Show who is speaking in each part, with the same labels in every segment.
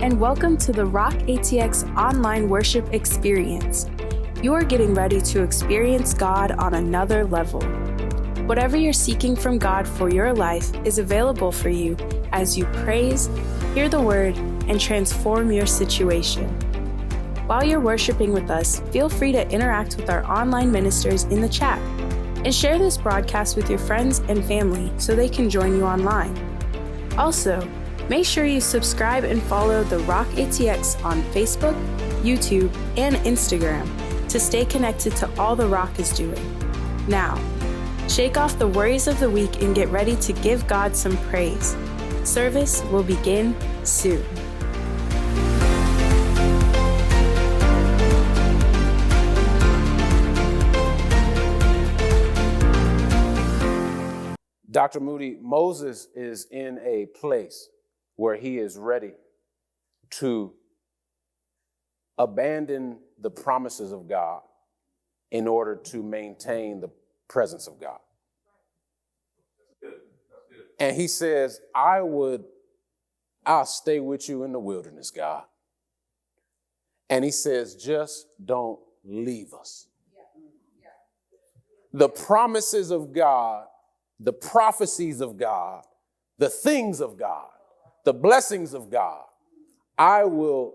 Speaker 1: and welcome to the TheROCKATX online worship experience. You're getting ready to experience God on another level. Whatever you're seeking from God for your life is available for you as you praise, hear the word, and transform your situation. While you're worshiping with us, feel free to interact with our online ministers in the chat and share this broadcast with your friends and family so they can join you online. Also, make sure you subscribe and follow TheROCKATX on Facebook, YouTube, and Instagram to stay connected to all The Rock is doing. Now, shake off the worries of the week and get ready to give God some praise. Service will begin soon.
Speaker 2: Dr. Moody, Moses is in a place where he is ready to abandon the promises of God in order to maintain the presence of God. And he says, I'll stay with you in the wilderness, God. And he says, just don't leave us. The promises of God, the prophecies of God, the things of God, the blessings of God, I will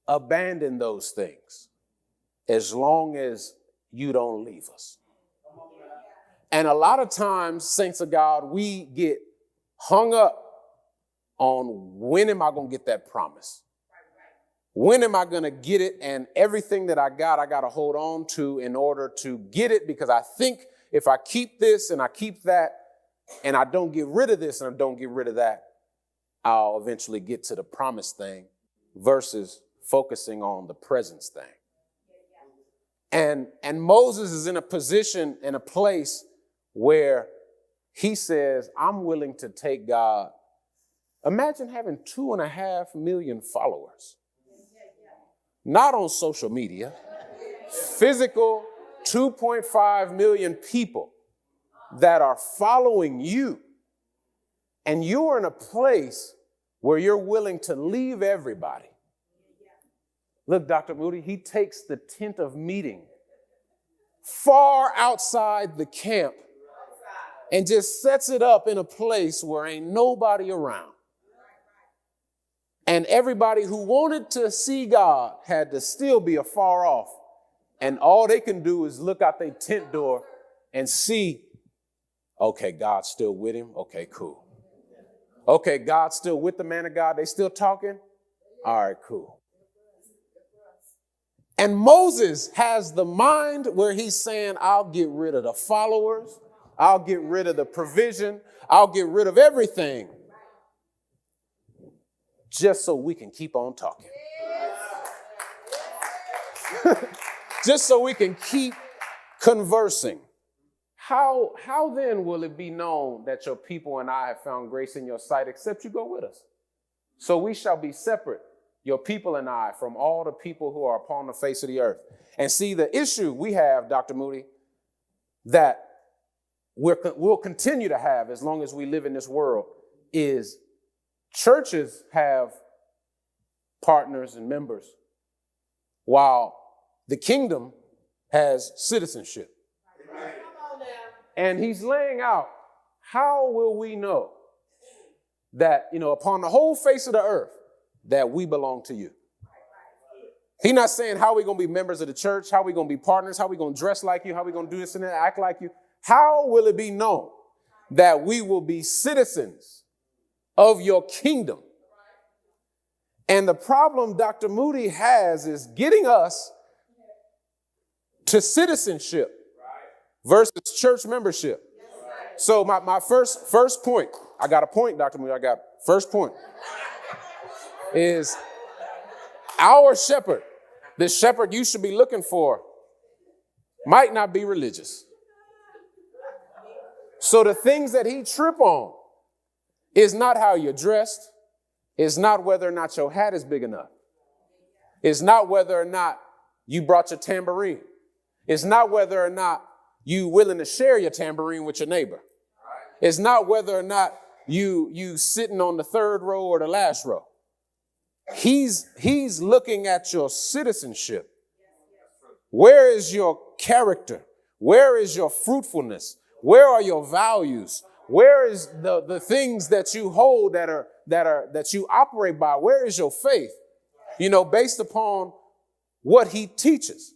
Speaker 2: abandon those things as long as you don't leave us. And a lot of times, saints of God, we get hung up on when am I going to get that promise? When am I going to get it? And everything that I got to hold on to in order to get it, because I think if I keep this and I keep that and I don't get rid of this and I don't get rid of that, I'll eventually get to the promised thing versus focusing on the presence thing. And Moses is in a position, in a place where he says, I'm willing to take God. Imagine having 2.5 million followers, not on social media, physical 2.5 million people that are following you. And you're in a place where you're willing to leave everybody. Look, Dr. Moody, he takes the tent of meeting far outside the camp and just sets it up in a place where ain't nobody around. And everybody who wanted to see God had to still be afar off. And all they can do is look out their tent door and see, okay, God's still with him. Okay, cool. Okay, God's still with the man of God. They still talking? All right, cool. And Moses has the mind where he's saying, I'll get rid of the followers. I'll get rid of the provision. I'll get rid of everything just so we can keep on talking. Just so we can keep conversing. How then will it be known that your people and I have found grace in your sight except you go with us? So we shall be separate, your people and I, from all the people who are upon the face of the earth. And see, the issue we have, Dr. Moody, that we'll continue to have as long as we live in this world is churches have partners and members while the kingdom has citizenship. And he's laying out, how will we know that, upon the whole face of the earth, that we belong to you? He's not saying how we going to be members of the church, how we going to be partners, how we going to dress like you, how we going to do this and that, act like you. How will it be known that we will be citizens of your kingdom? And the problem Dr. Moody has is getting us to citizenship versus church membership. So my first point, I got a point, Dr. Moody, first point is our shepherd, the shepherd you should be looking for, might not be religious. So the things that he trip on is not how you're dressed, is not whether or not your hat is big enough, it's not whether or not you brought your tambourine, it's not whether or not you willing to share your tambourine with your neighbor. It's not whether or not you sitting on the third row or the last row. He's looking at your citizenship. Where is your character? Where is your fruitfulness? Where are your values? Where is the things that you hold that you operate by? Where is your faith? Based upon what he teaches.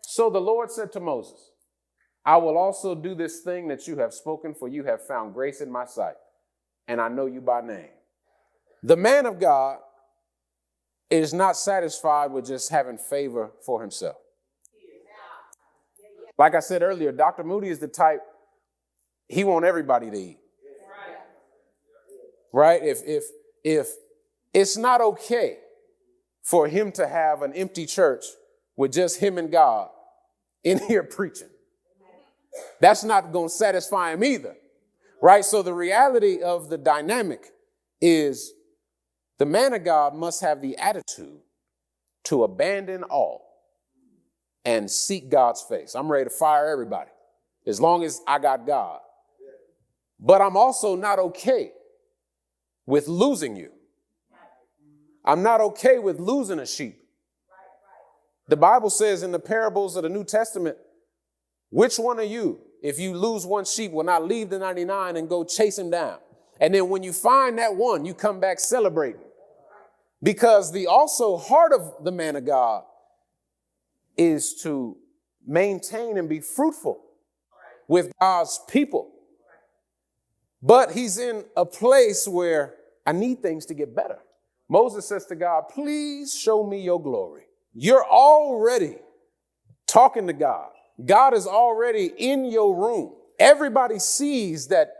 Speaker 2: So the Lord said to Moses, I will also do this thing that you have spoken, for you have found grace in my sight, and I know you by name. The man of God is not satisfied with just having favor for himself. Like I said earlier, Dr. Moody is the type, he wants everybody to eat. Right? If it's not okay for him to have an empty church with just him and God in here preaching, that's not going to satisfy him either. Right? So the reality of the dynamic is the man of God must have the attitude to abandon all and seek God's face. I'm ready to fire everybody as long as I got God. But I'm also not okay with losing you. I'm not okay with losing a sheep. The Bible says in the parables of the New Testament, which one of you, if you lose one sheep, will not leave the 99 and go chase him down? And then when you find that one, you come back celebrating. Because the also heart of the man of God is to maintain and be fruitful with God's people. But he's in a place where I need things to get better. Moses says to God, please show me your glory. You're already talking to God. God is already in your room. Everybody sees that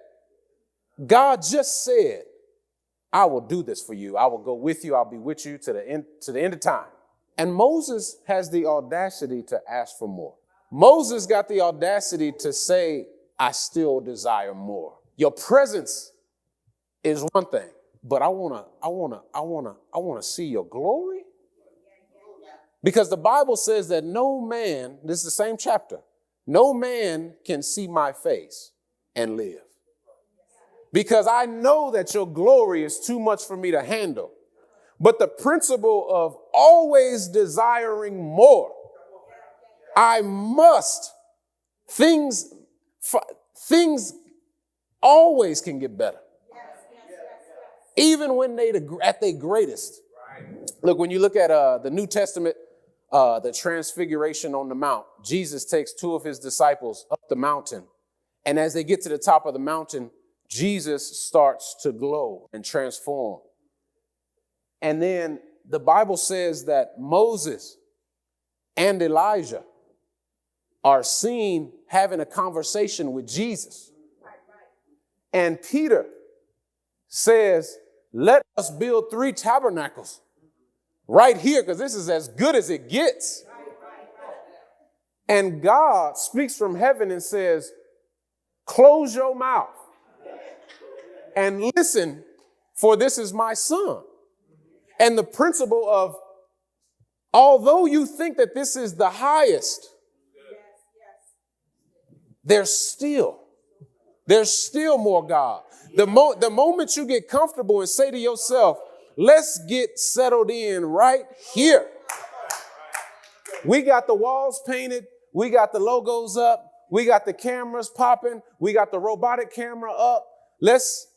Speaker 2: God just said, I will do this for you. I will go with you. I'll be with you to the end of time. And Moses has the audacity to ask for more. Moses got the audacity to say, I still desire more. Your presence is one thing, but I want to see your glory. Because the Bible says that no man, this is the same chapter, no man can see my face and live. Because I know that your glory is too much for me to handle. But the principle of always desiring more, I must, things always can get better. Even when they at their greatest. Look, when you look at the New Testament, the transfiguration on the mount, Jesus takes two of his disciples up the mountain. And as they get to the top of the mountain, Jesus starts to glow and transform. And then the Bible says that Moses and Elijah are seen having a conversation with Jesus. And Peter says, let us build 3 tabernacles right here, because this is as good as it gets. And God speaks from heaven and says, close your mouth and listen, for this is my son. And the principle of, although you think that this is the highest, there's still more God. The moment you get comfortable and say to yourself, let's get settled in right here. We got the walls painted. We got the logos up. We got the cameras popping. We got the robotic camera up. Let's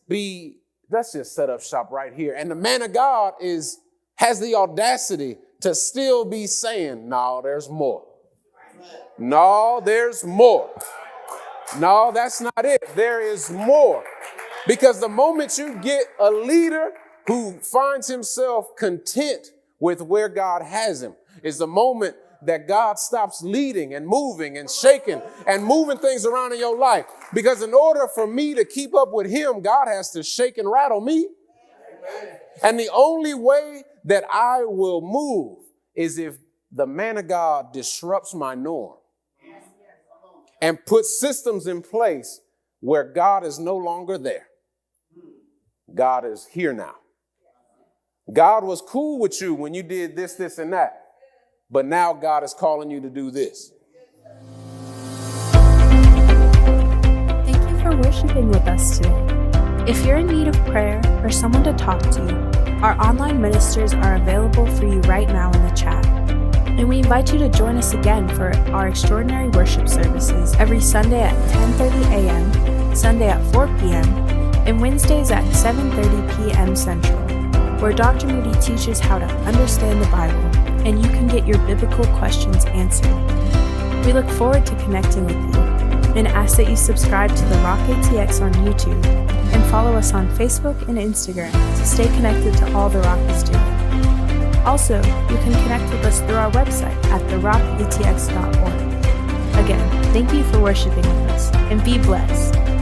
Speaker 2: just set up shop right here. And the man of God has the audacity to still be saying, no, there's more. No, there's more. No, that's not it. There is more. Because the moment you get a leader who finds himself content with where God has him is the moment that God stops leading and moving and shaking and moving things around in your life. Because in order for me to keep up with him, God has to shake and rattle me. And the only way that I will move is if the man of God disrupts my norm and puts systems in place where God is no longer there. God is here now. God was cool with you when you did this, this, and that. But now God is calling you to do this.
Speaker 1: Thank you for worshiping with us today. If you're in need of prayer or someone to talk to, Our online ministers are available for you right now in the chat. And we invite you to join us again for our extraordinary worship services every Sunday at 10:30 a.m., Sunday at 4 p.m., and Wednesdays at 7:30 p.m. Central, where Dr. Moody teaches how to understand the Bible, and you can get your biblical questions answered. We look forward to connecting with you and ask that you subscribe to The Rock ATX on YouTube and follow us on Facebook and Instagram to stay connected to all The Rock is doing. Also, you can connect with us through our website at TheROCKATX.org. Again, thank you for worshiping with us, and be blessed.